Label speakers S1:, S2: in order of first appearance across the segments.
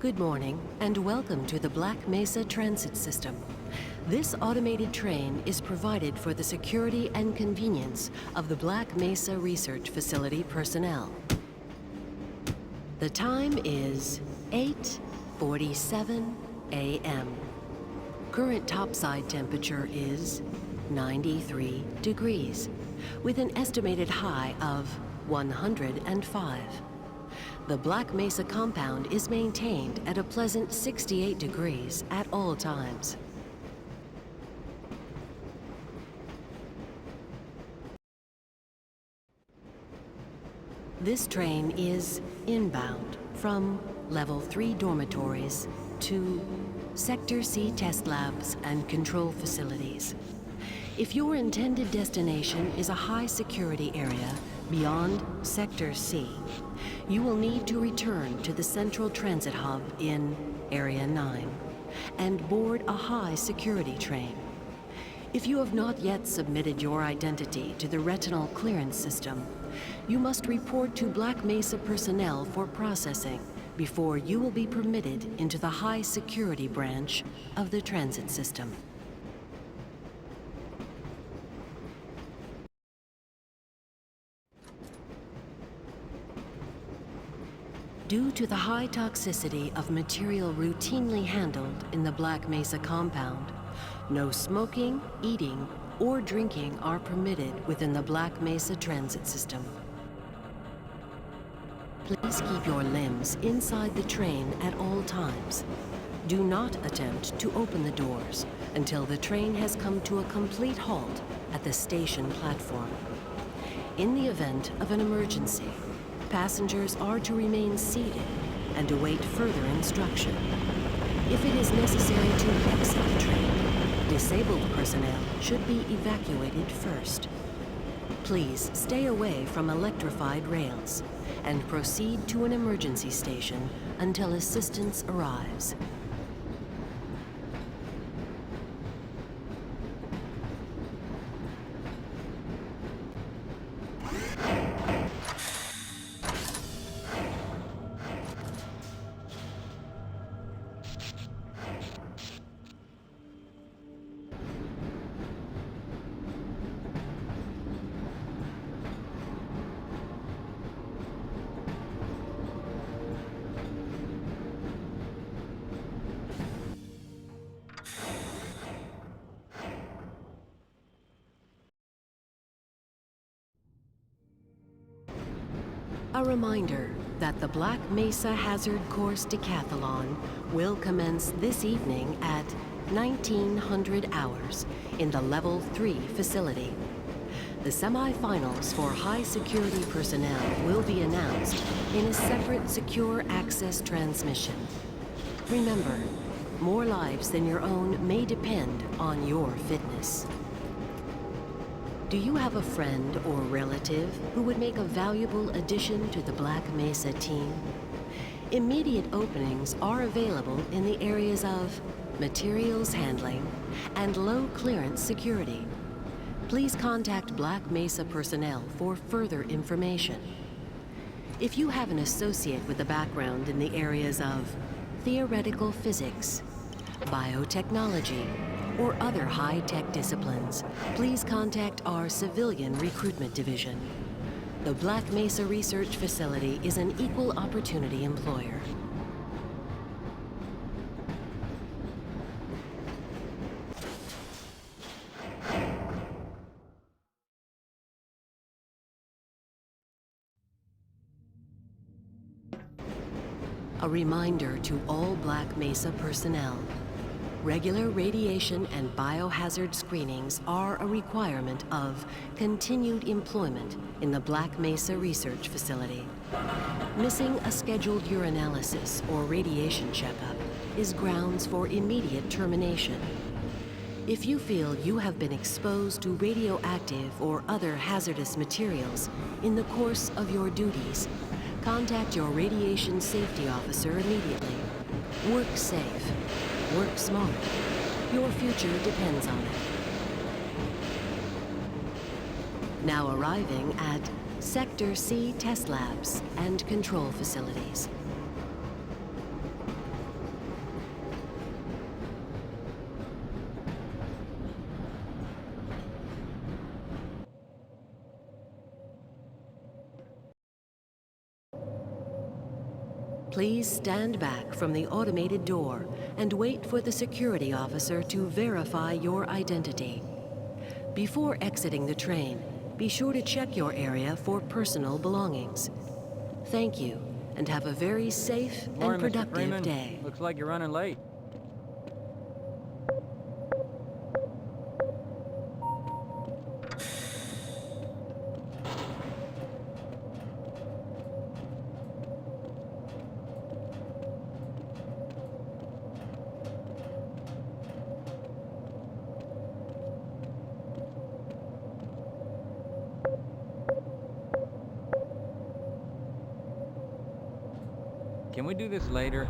S1: Good morning, and welcome to the Black Mesa Transit System. This automated train is provided for the security and convenience of the Black Mesa Research Facility personnel. The time is 8:47 a.m. Current topside temperature is 93 degrees, with an estimated high of 105. The Black Mesa compound is maintained at a pleasant 68 degrees at all times. This train is inbound from Level 3 dormitories to Sector C test labs and control facilities. If your intended destination is a high security area beyond Sector C, you will need to return to the Central Transit Hub in Area 9 and board a high security train. If you have not yet submitted your identity to the retinal clearance system, you must report to Black Mesa personnel for processing before you will be permitted into the high security branch of the transit system. Due to the high toxicity of material routinely handled in the Black Mesa compound, no smoking, eating, or drinking are permitted within the Black Mesa transit system. Please keep your limbs inside the train at all times. Do not attempt to open the doors until the train has come to a complete halt at the station platform. In the event of an emergency, passengers are to remain seated and await further instruction. If it is necessary to exit the train, disabled personnel should be evacuated first. Please stay away from electrified rails and proceed to an emergency station until assistance arrives. A reminder that the Black Mesa Hazard Course Decathlon will commence this evening at 1900 hours in the Level 3 facility. The semi-finals for high security personnel will be announced in a separate secure access transmission. Remember, more lives than your own may depend on your fitness. Do you have a friend or relative who would make a valuable addition to the Black Mesa team? Immediate openings are available in the areas of materials handling and low clearance security. Please contact Black Mesa personnel for further information. If you have an associate with a background in the areas of theoretical physics, biotechnology, or other high-tech disciplines, please contact our Civilian Recruitment Division. The Black Mesa Research Facility is an equal opportunity employer. A reminder to all Black Mesa personnel. Regular radiation and biohazard screenings are a requirement of continued employment in the Black Mesa Research Facility. Missing a scheduled urinalysis or radiation checkup is grounds for immediate termination. If you feel you have been exposed to radioactive or other hazardous materials in the course of your duties, contact your radiation safety officer immediately. Work safe. Work smart. Your future depends on it. Now arriving at Sector C test labs and control facilities. Please stand back from the automated door and wait for the security officer to verify your identity. Before exiting the train, be sure to check your area for personal belongings. Thank you, and have a very safe and
S2: Morning, Mr.
S1: productive
S2: Freeman.
S1: day.
S2: Looks like you're running late. Can we do this later?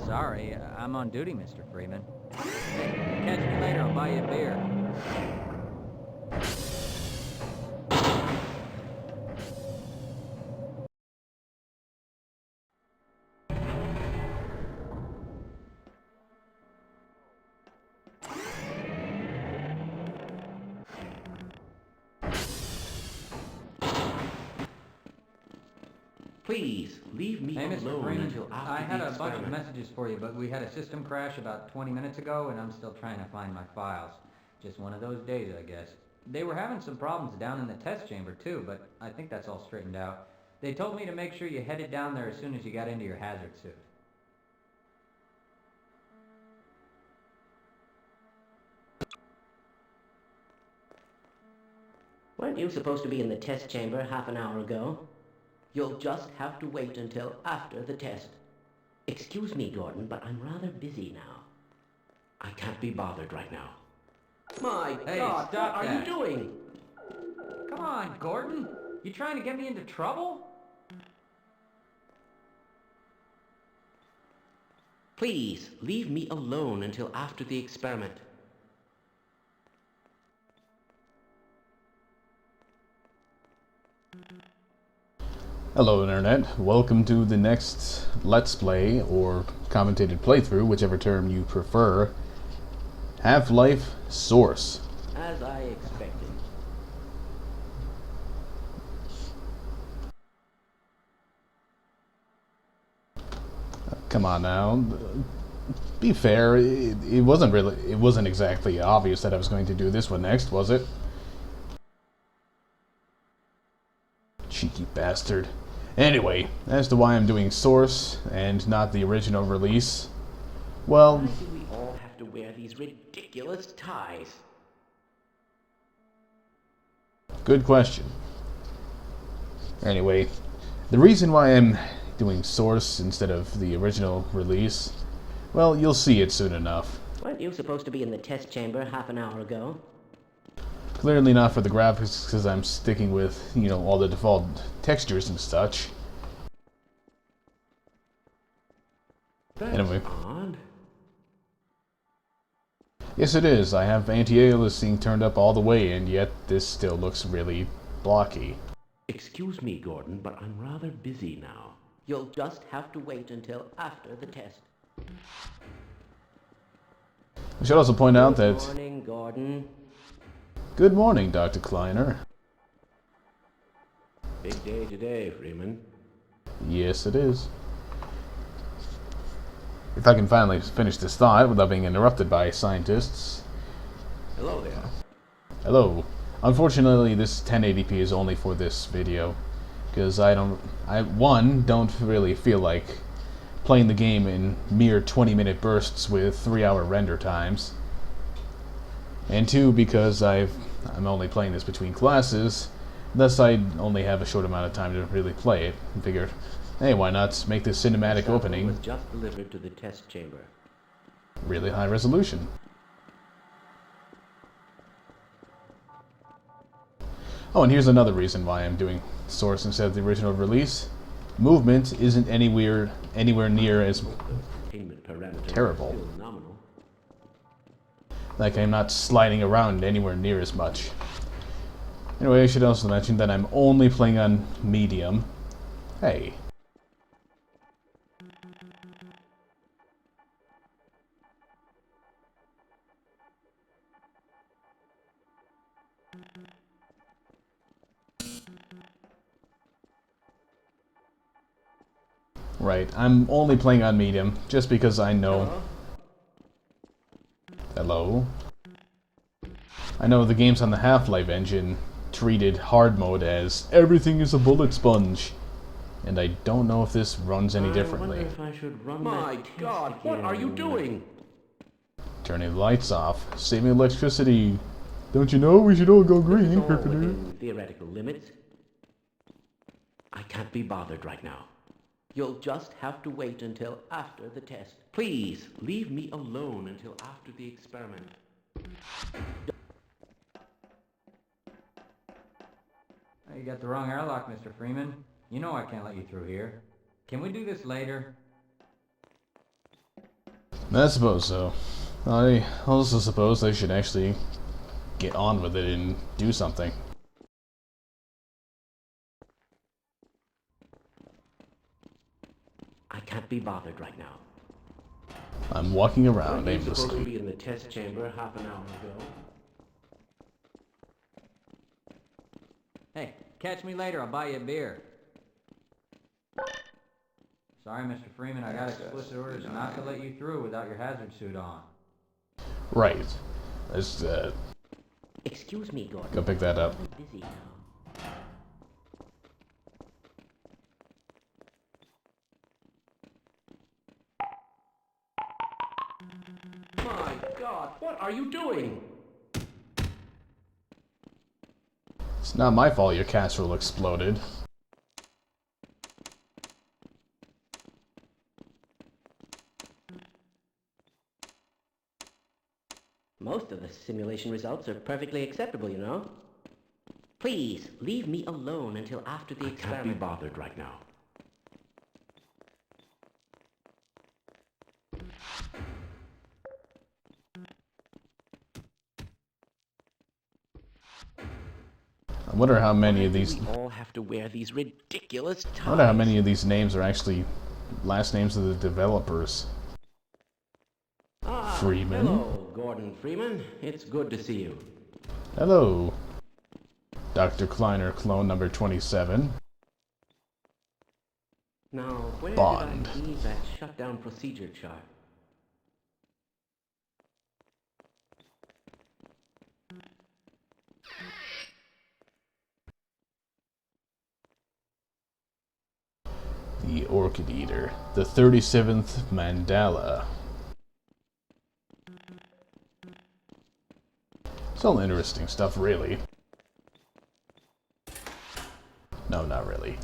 S2: Sorry, I'm on duty, Mr. Freeman. Hey, catch me later, I'll buy you a beer.
S3: Please, leave me
S2: Hey, Mr.
S3: alone
S2: Freeman,
S3: until after
S2: I had
S3: the
S2: a bunch of
S3: experiment.
S2: messages for you, but we had a system crash about 20 minutes ago, and I'm still trying to find my files. Just one of those days, I guess. They were having some problems down in the test chamber, too, but I think that's all straightened out. They told me to make sure you headed down there as soon as you got into your hazard suit.
S3: Weren't you supposed to be in the test chamber half an hour ago? You'll just have to wait until after the test. Excuse me, Gordon, but I'm rather busy now. I can't be bothered right now. My
S2: Hey,
S3: God,
S2: stop
S3: what are
S2: that.
S3: you doing?
S2: Come on, Gordon. You trying to get me into trouble?
S3: Please, leave me alone until after the experiment.
S4: Hello Internet, welcome to the next Let's Play, or commentated playthrough, whichever term you prefer, Half-Life Source.
S3: As I expected.
S4: Come on now, be fair, it wasn't exactly obvious that I was going to do this one next, was it? Cheeky bastard. Anyway, as to why I'm doing Source and not the original release, well,
S3: Why do we all have to wear these ridiculous ties?
S4: good question. Anyway, the reason why I'm doing Source instead of the original release, well, you'll see it soon enough.
S3: Weren't you supposed to be in the test chamber half an hour ago?
S4: Clearly not for the graphics, because I'm sticking with, you know, all the default textures and such.
S3: That's
S4: Anyway.
S3: odd.
S4: Yes, it is. I have anti-aliasing turned up all the way, and yet this still looks really blocky.
S3: Excuse me, Gordon, but I'm rather busy now. You'll just have to wait until after the test.
S4: I should also point out that...
S3: Good morning, Gordon.
S4: Good morning, Dr. Kleiner.
S3: Big day today, Freeman.
S4: Yes, it is. If I can finally finish this thought without being interrupted by scientists.
S3: Hello there.
S4: Hello. Unfortunately, this 1080p is only for this video, because I don't really feel like playing the game in mere 20-minute bursts with 3-hour render times. And 2, because I'm only playing this between classes, thus I only have a short amount of time to really play it. I figured, hey, why not make this cinematic opening
S3: was just delivered to the test chamber.
S4: really high resolution? Oh, and here's another reason why I'm doing Source instead of the original release. Movement isn't anywhere near as
S3: Containment parameter
S4: terrible.
S3: still nominal.
S4: Like, I'm not sliding around anywhere near as much. Anyway, I should also mention that I'm only playing on medium. Hey. Right, I'm only playing on medium, just because I know... Hello? I know the games on the Half-Life engine treated hard mode as everything is a bullet sponge. And I don't know if this runs any differently.
S3: I wonder if I should run
S5: My God, what are you doing?
S4: Turning the lights off, saving electricity. Don't you know we should all go green,
S3: It's all
S4: Cricketer?
S3: within theoretical limits. I can't be bothered right now. You'll just have to wait until after the test. Please, leave me alone until after the experiment.
S2: You got the wrong airlock, Mr. Freeman. You know I can't let you through here. Can we do this later?
S4: I suppose so. I also suppose I should actually get on with it and do something.
S3: I can't be bothered right now.
S4: I'm walking around
S3: Weren't you supposed to
S4: aimlessly.
S3: be in the test chamber half an hour ago?
S2: Hey, catch me later. I'll buy you a beer. Sorry, Mr. Freeman. I got explicit orders not to let you through without your hazard suit on.
S4: Right. Let's
S3: Excuse me, Gordon.
S4: go pick that up.
S3: I'm busy now.
S5: My God, what are you doing?
S4: It's not my fault your casserole exploded.
S3: Most of the simulation results are perfectly acceptable, you know. Please, leave me alone until after the experiment. I can't be bothered right now.
S4: I wonder how many of
S3: Why
S4: these...
S3: do we all have to wear these ridiculous ties?
S4: I wonder how many of these names are actually last names of the developers. Freeman.
S3: Hello, Gordon Freeman. It's good to see you.
S4: Hello. Dr. Kleiner, clone number 27.
S3: Now, where
S4: Bond.
S3: did I leave that shutdown procedure chart?
S4: The Orchid Eater. The 37th Mandala. It's all interesting stuff, really. No, not really.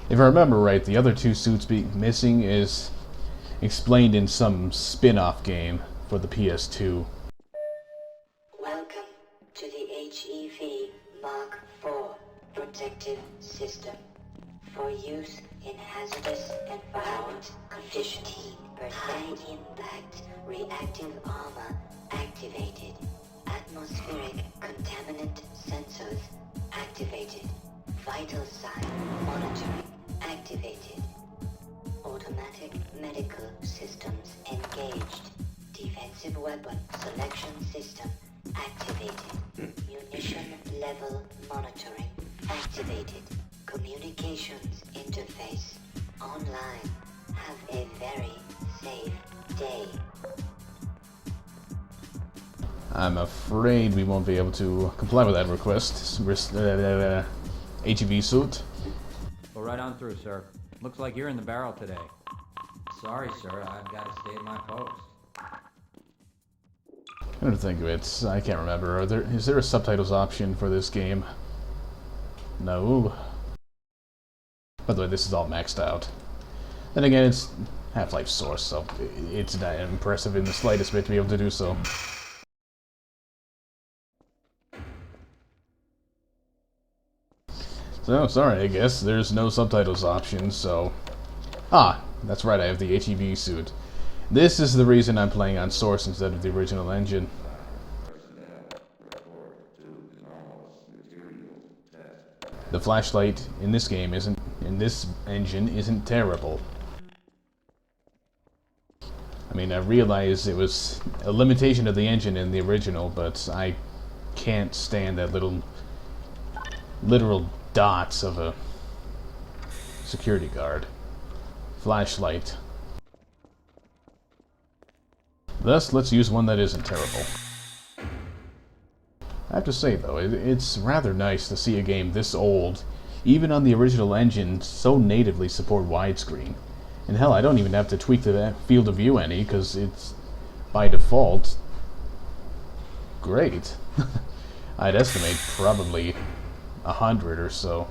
S4: If I remember right, the other two suits being missing is explained in some spin-off game for the PS2.
S6: Welcome to the HEV Mark IV protective system for use in hazardous environment conditions. High impact reactive armor activated. Atmospheric contaminant sensors activated. Vital sign monitoring activated. Automatic medical systems engaged. Defensive weapon selection system activated. Munition level monitoring activated. Communications interface online. Have a very safe day.
S4: I'm afraid we won't be able to comply with that request. HEV suit.
S2: Go right on through, sir. Looks like you're in the barrel today. Sorry, sir. I've got to stay at my post.
S4: I don't think of it. I can't remember. Is there a subtitles option for this game? No. By the way, this is all maxed out. Then again, it's Half-Life Source, so it's not impressive in the slightest bit to be able to do so. So, sorry, I guess there's no subtitles option, so... Ah, that's right, I have the HEV suit. This is the reason I'm playing on Source instead of the original engine. The flashlight in this game in this engine isn't terrible. I mean, I realize it was a limitation of the engine in the original, but I can't stand that literal dots of a security guard. Flashlight. Thus, let's use one that isn't terrible. I have to say, though, it's rather nice to see a game this old, even on the original engine, so natively support widescreen. And hell, I don't even have to tweak the field of view any, because it's, by default, great. I'd estimate probably 100 or so.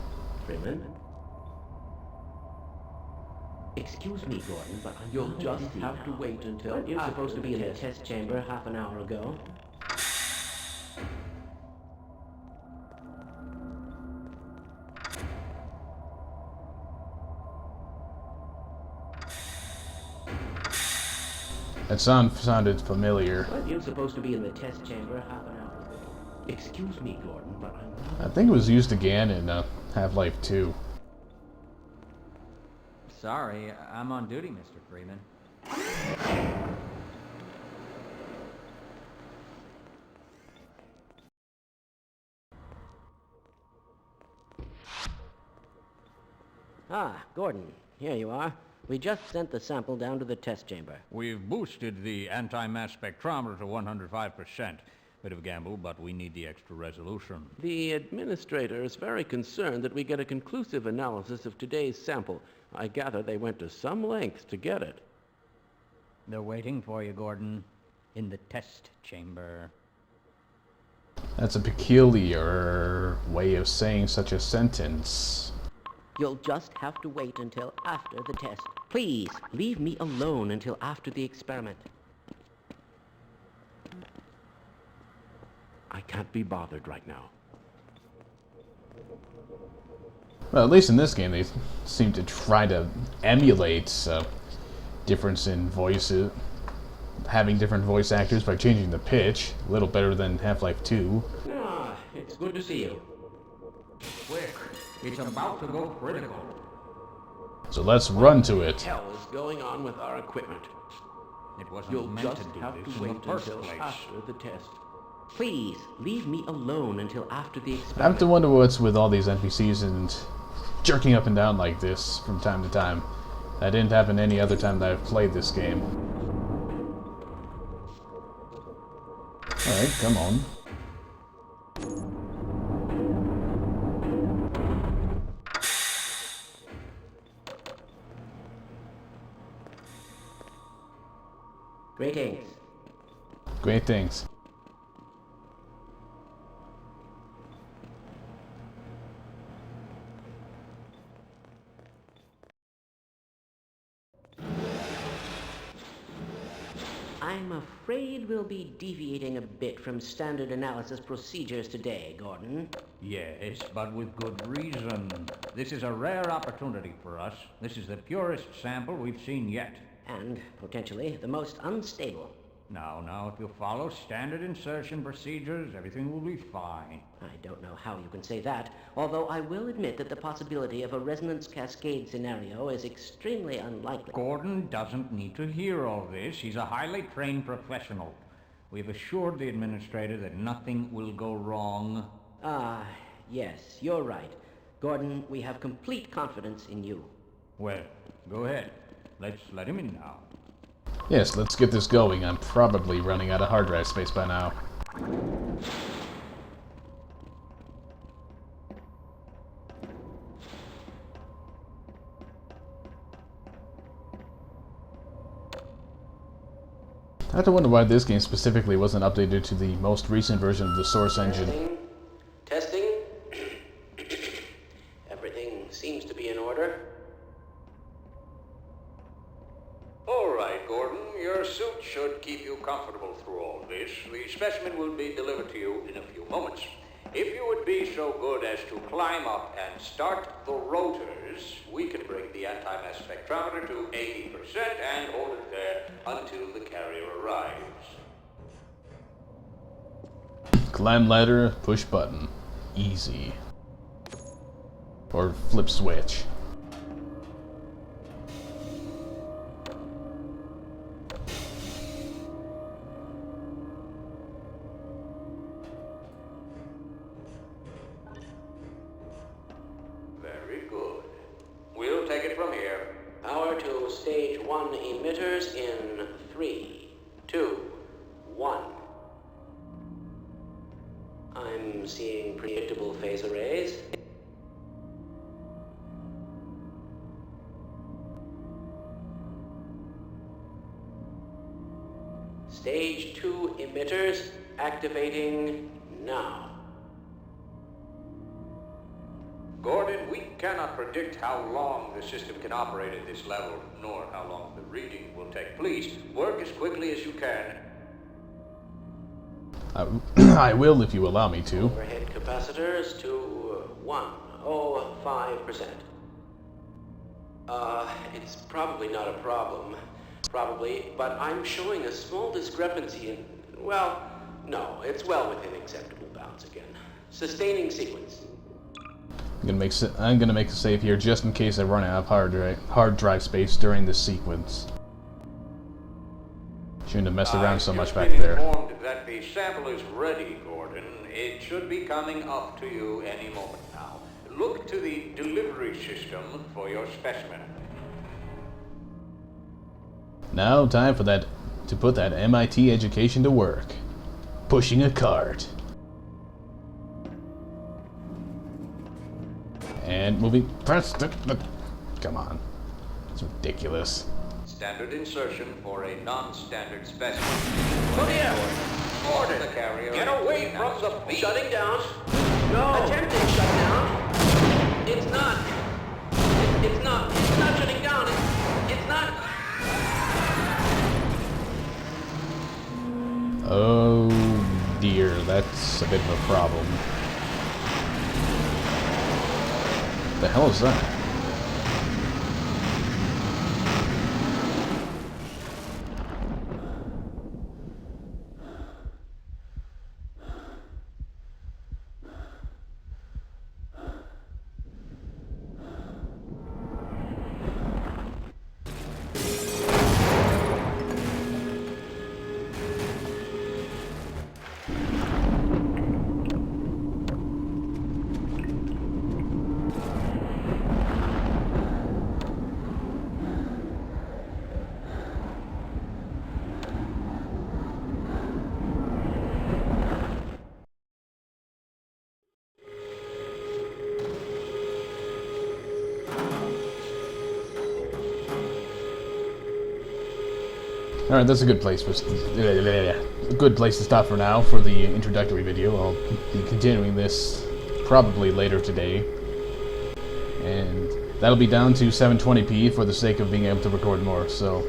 S3: Freeman? Excuse me, Gordon, but you'll just have to wait until you're supposed to be in the test chamber half an hour ago.
S4: That sounded familiar.
S3: But you're supposed to be in the test chamber half an hour ago. Excuse me, Gordon, but
S4: I think it was used again in Half-Life 2.
S2: Sorry, I'm on duty, Mr. Freeman.
S3: Ah, Gordon, here you are. We just sent the sample down to the test chamber.
S7: We've boosted the anti-mass spectrometer to 105%. Bit of a gamble, but we need the extra resolution.
S5: The administrator is very concerned that we get a conclusive analysis of today's sample. I gather they went to some lengths to get it.
S2: They're waiting for you, Gordon, in the test chamber.
S4: That's a peculiar way of saying such a sentence.
S3: You'll just have to wait until after the test. Please, leave me alone until after the experiment.
S5: I can't be bothered right now.
S4: Well, at least in this game, they seem to try to emulate difference in voices, having different voice actors by changing the pitch. A little better than Half-Life 2.
S3: Ah, it's good to see you.
S7: Quick, it's about to go critical.
S4: So let's run to
S5: What
S4: it.
S5: the hell is going on with our equipment?
S7: It wasn't
S5: You'll
S7: meant
S5: just
S7: to do
S5: have
S7: this
S5: to
S7: in
S5: wait
S7: the first
S5: until
S7: place.
S5: after the test.
S3: Please, leave me alone until after the
S4: I have
S3: experiment.
S4: to wonder what's with all these NPCs and jerking up and down like this from time to time. That didn't happen any other time that I've played this game. Alright, come on.
S3: Greetings.
S4: Great things.
S3: I'm afraid we'll be deviating a bit from standard analysis procedures today, Gordon.
S7: Yes, but with good reason. This is a rare opportunity for us. This is the purest sample we've seen yet.
S3: And, potentially, the most unstable.
S7: Now, if you follow standard insertion procedures, everything will be fine.
S3: I don't know how you can say that, although I will admit that the possibility of a Resonance Cascade scenario is extremely unlikely.
S7: Gordon doesn't need to hear all this. He's a highly trained professional. We've assured the administrator that nothing will go wrong.
S3: Ah, yes, you're right. Gordon, we have complete confidence in you.
S7: Well, go ahead. Let's let him in now.
S4: Yes, let's get this going. I'm probably running out of hard drive space by now. I have to wonder why this game specifically wasn't updated to the most recent version of the source engine.
S3: Testing. Everything seems to be in order.
S7: All right, Gordon. Your suit should keep you comfortable through all this. The specimen will be delivered to you in a few moments. If you would be so good as to climb up and start the rotors, we can bring the anti-mass spectrometer to 80% and hold it there until the carrier arrives.
S4: Climb ladder, push button. Easy. Or flip switch.
S5: to stage 1 emitters in 3, 2, 1. I'm seeing predictable phase arrays. Stage 2 emitters activating now.
S7: Gordon, we cannot predict how long the system can operate at this level, nor how long the reading will take. Please, work as quickly as you can.
S4: I will if you allow me to.
S5: Overhead capacitors to 105%. It's probably not a problem. Probably, but I'm showing a small discrepancy in... Well, no, it's well within acceptable bounds again. Sustaining sequence.
S4: I'm gonna make a save here just in case I run out of hard drive space during this sequence. Shouldn't have messed around so much back there.
S7: I've been informed that the sample is ready, Gordon. It should be coming up to you any moment now. Look to the delivery system for your specimen.
S4: Now, time for that to put that MIT education to work. Pushing a cart. And moving. Press the. Come on. It's ridiculous.
S7: Standard insertion for a non-standard specimen.
S5: Oh yeah!
S7: Gordon, the carrier. Get away from the beam.
S5: Shutting down. No! Attempting shutdown. It's not. It's not shutting down. It's not.
S4: Oh dear, that's a bit of a problem. What the hell is that? Alright, that's a good place for a good place to stop for now for the introductory video. I'll be continuing this probably later today. And that'll be down to 720p for the sake of being able to record more. So,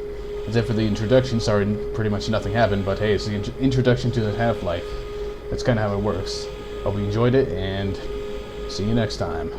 S4: as if for the introduction, sorry, pretty much nothing happened, but hey, it's the introduction to the Half-Life. That's kind of how it works. Hope you enjoyed it, and see you next time.